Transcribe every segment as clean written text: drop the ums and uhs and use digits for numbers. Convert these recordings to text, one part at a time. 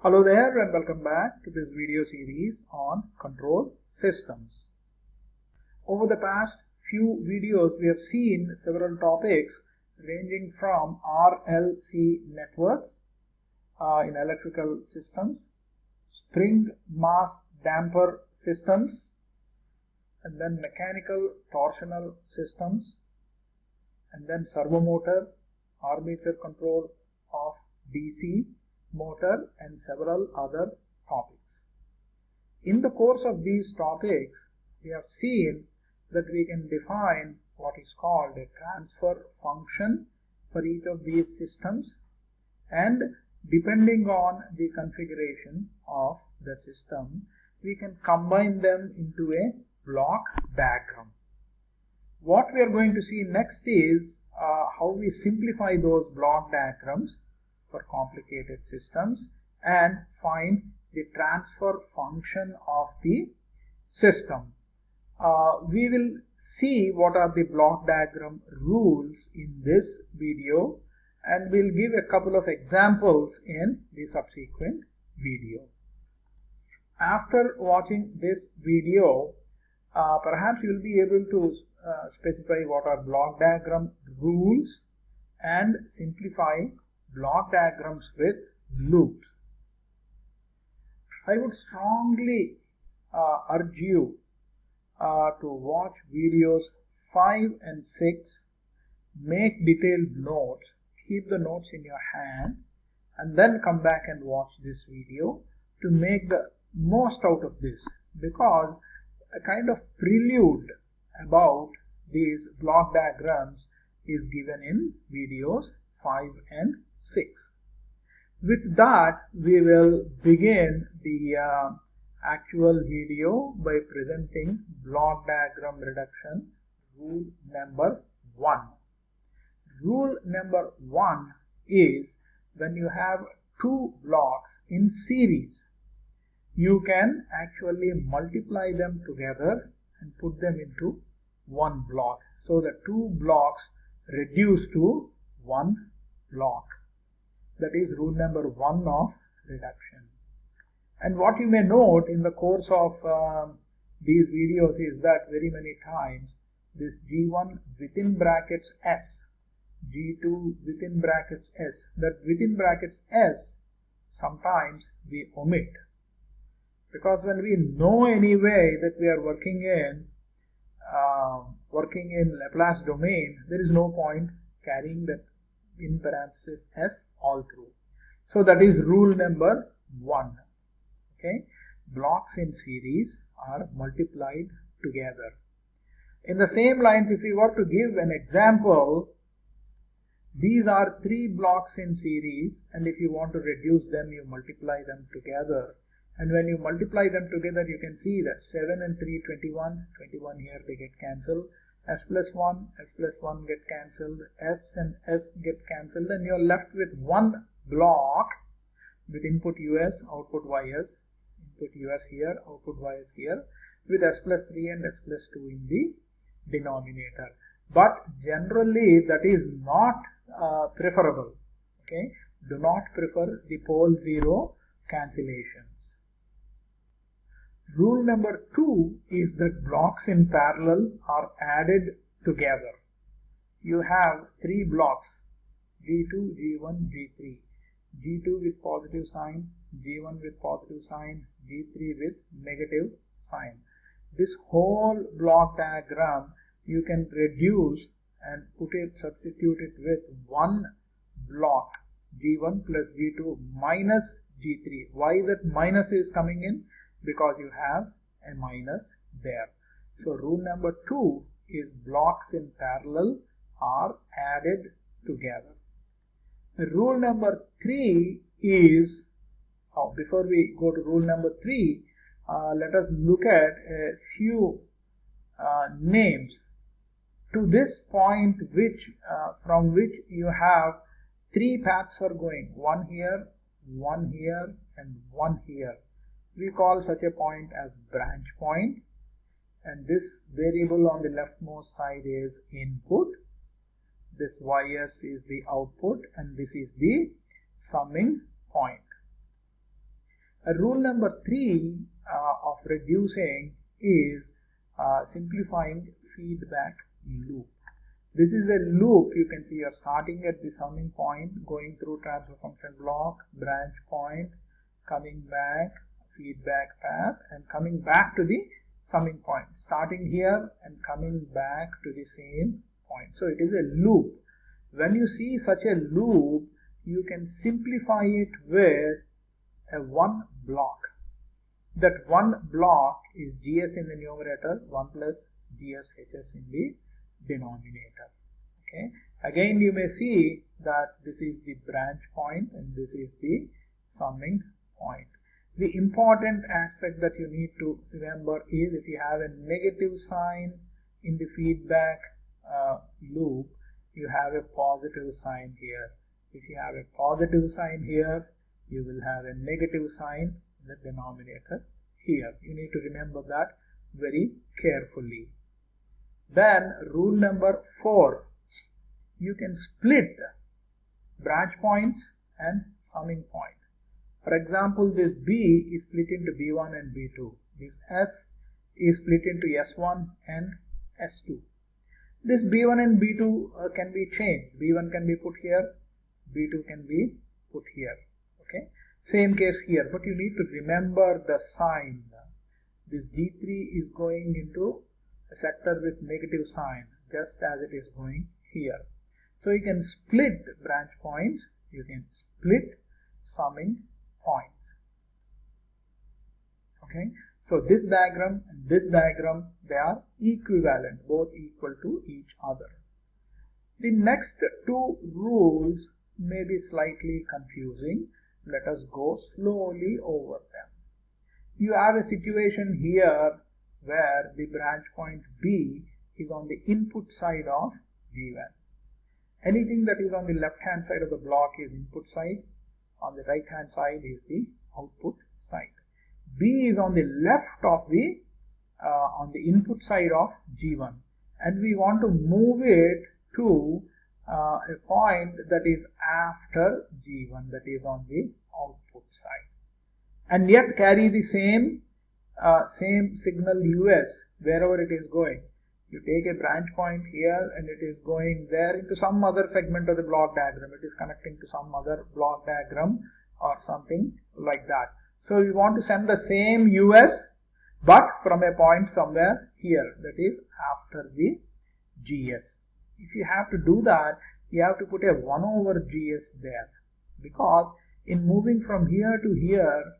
Hello there and welcome back to this video series on control systems. Over the past few videos we have seen several topics ranging from RLC networks in electrical systems, spring mass damper systems, and then mechanical torsional systems, and then servo motor, armature control of DC motor, and several other topics. In the course of these topics, we have seen that we can define what is called a transfer function for each of these systems, and depending on the configuration of the system, we can combine them into a block diagram. What we are going to see next is how we simplify those block diagrams for complicated systems and find the transfer function of the system. We will see what are the block diagram rules in this video, and we'll give a couple of examples in the subsequent video. After watching this video, perhaps you will be able to specify what are block diagram rules and simplify block diagrams with loops. I would strongly urge you to watch videos 5 and 6, make detailed notes, keep the notes in your hand, and then come back and watch this video to make the most out of this, because a kind of prelude about these block diagrams is given in videos 5 and 6. With that, we will begin the actual video by presenting block diagram reduction rule number 1. Rule number 1 is when you have two blocks in series, you can actually multiply them together and put them into one block. So the two blocks reduce to one block. That is rule number 1 of reduction. And what you may note in the course of these videos is that very many times this G1 within brackets S, G2 within brackets S, that within brackets S sometimes we omit, because when we know anyway that we are working in Laplace domain, there is no point carrying that in parenthesis S all through. So that is rule number 1. Okay, blocks in series are multiplied together. In the same lines, if we were to give an example, these are 3 blocks in series, and if you want to reduce them, you multiply them together. And when you multiply them together, you can see that 7 and 3, 21, 21 here they get cancelled. S plus 1 get cancelled, S and S get cancelled, and you are left with one block with input US, output YS, input US here, output YS here, with S plus 3 and S plus 2 in the denominator. But generally that is not preferable. Okay, do not prefer the pole 0 cancellations. Rule number 2 is that blocks in parallel are added together. You have 3 blocks, G2, G1, G3. G2 with positive sign, G1 with positive sign, G3 with negative sign. This whole block diagram you can reduce and substitute it with one block, G1 plus G2 minus G3. Why that minus is coming in? Because you have a minus there. So rule number 2 is blocks in parallel are added together. Rule number 3 is, before we go to rule number 3, let us look at a few names to this point from which you have 3 paths are going, one here, and one here. We call such a point as branch point, and this variable on the leftmost side is input, this YS is the output, and this is the summing point. Rule number 3 of reducing is simplifying feedback loop. This is a loop. You can see you are starting at the summing point, going through transfer function block, branch point, coming back, feedback path, and coming back to the summing point, starting here and coming back to the same point. So it is a loop. When you see such a loop, you can simplify it with a one block. That one block is GS in the numerator, 1 plus GS HS in the denominator. Okay. Again, you may see that this is the branch point and this is the summing point. The important aspect that you need to remember is if you have a negative sign in the feedback loop, you have a positive sign here. If you have a positive sign here, you will have a negative sign in the denominator here. You need to remember that very carefully. Then rule number 4, you can split branch points and summing point. For example, this B is split into B1 and B2. This S is split into S1 and S2. This B1 and B2 can be changed. B1 can be put here, B2 can be put here. Okay. Same case here, but you need to remember the sign. This G3 is going into a sector with negative sign, just as it is going here. So you can split branch points, you can split summing points. Okay. So this diagram and this diagram, they are equivalent, both equal to each other. The next two rules may be slightly confusing. Let us go slowly over them. You have a situation here where the branch point B is on the input side of G1. Anything that is on the left hand side of the block is input side, on the right hand side is the output side. B is on the left of the on the input side of G1, and we want to move it to a point that is after G1, that is on the output side, and yet carry the same signal US wherever it is going. You take a branch point here and it is going there into some other segment of the block diagram. It is connecting to some other block diagram or something like that. So we want to send the same US but from a point somewhere here, that is after the GS. If you have to do that, you have to put a 1 over GS there, because in moving from here to here,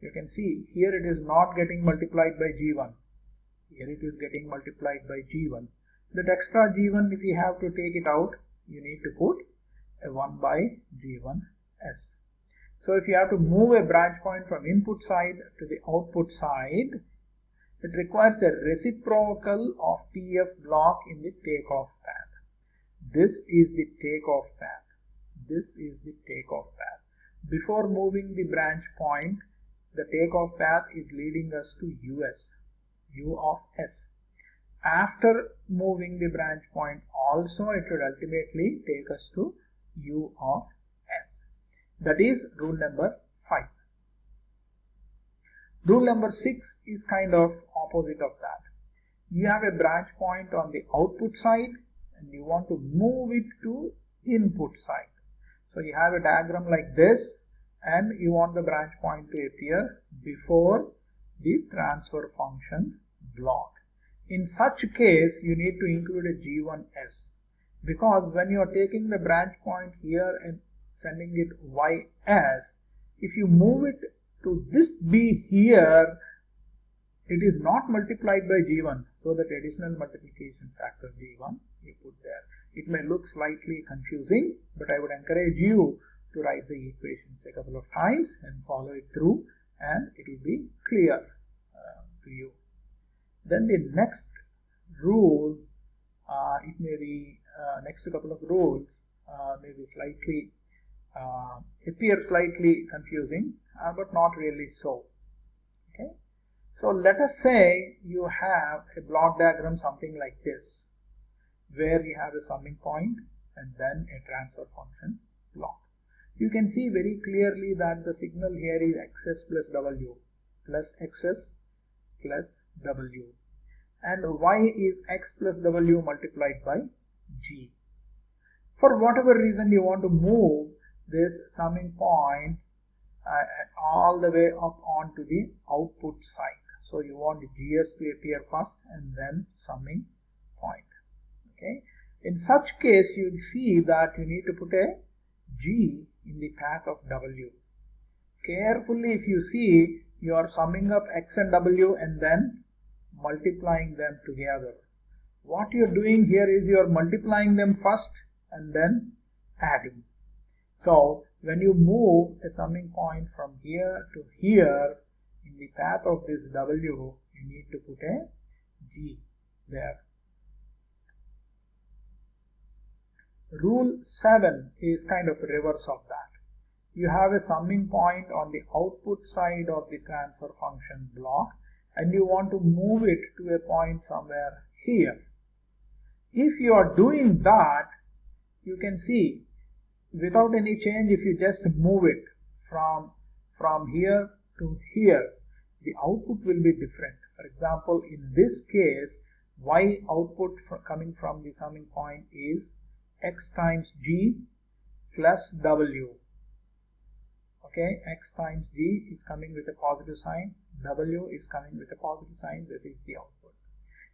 you can see here it is not getting multiplied by G1. Here it is getting multiplied by G1. That extra G1, if you have to take it out, you need to put a 1 by G1S. So if you have to move a branch point from input side to the output side, it requires a reciprocal of TF block in the takeoff path. This is the takeoff path. This is the takeoff path. Before moving the branch point, the takeoff path is leading us to US, U of S. After moving the branch point also, it will ultimately take us to U of S. That is rule number 5. Rule number 6 is kind of opposite of that. You have a branch point on the output side and you want to move it to input side. So you have a diagram like this and you want the branch point to appear before the transfer function block. In such case, you need to include a G1S, because when you are taking the branch point here and sending it YS, if you move it to this B here, it is not multiplied by G1, so that additional multiplication factor G1 you put there. It may look slightly confusing, but I would encourage you to write the equations a couple of times and follow it through, and it will be clear to you. Then the next rule, it may be next couple of rules may be slightly appear slightly confusing, but not really so. Okay, so let us say you have a block diagram something like this, where you have a summing point and then a transfer function block. you can see very clearly that the signal here is xs plus w plus xs plus w, and y is x plus w multiplied by g. For whatever reason you want to move this summing point all the way up onto the output side. So you want GS to appear first and then summing point. Okay. In such case, you see that you need to put a G in the path of W. Carefully, if you see, you are summing up X and W and then multiplying them together. What you are doing here is you are multiplying them first and then adding. So when you move a summing point from here to here in the path of this W, you need to put a G there. Rule 7 is kind of reverse of that. You have a summing point on the output side of the transfer function block and you want to move it to a point somewhere here. If you are doing that, you can see without any change, if you just move it from here to here, the output will be different. For example, in this case, y output coming from the summing point is x times g plus w. Okay, x times g is coming with a positive sign, w is coming with a positive sign. This is the output.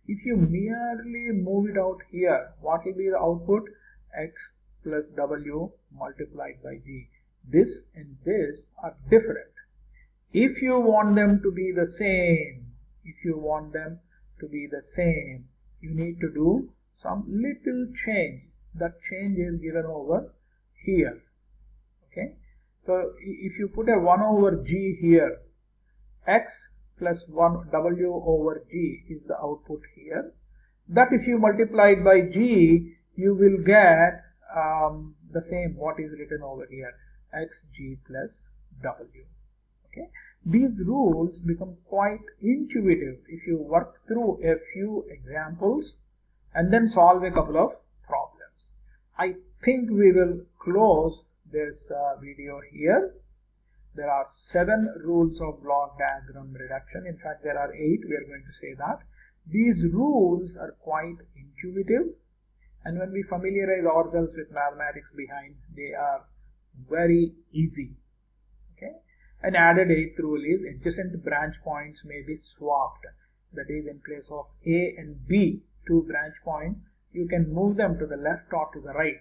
If you merely move it out here, what will be the output? X plus w multiplied by g. This and this are different. If you want them to be the same, you need to do some little change. That change is given over here. Okay, so if you put a 1 over g here, x plus 1 w over g is the output here. That if you multiply it by g, you will get the same what is written over here, xg plus w. Okay, these rules become quite intuitive if you work through a few examples and then solve a couple of problems. I think we will close this video here. There are 7 rules of block diagram reduction. In fact, there are 8. We are going to say that. These rules are quite intuitive, and when we familiarize ourselves with mathematics behind, they are very easy. Okay. An added 8th rule is adjacent branch points may be swapped. That is, in place of A and B, 2 branch points, you can move them to the left or to the right,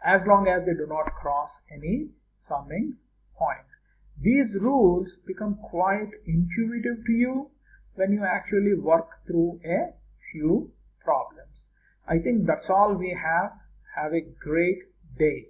as long as they do not cross any summing point. These rules become quite intuitive to you when you actually work through a few problems. I think that's all we have. Have a great day.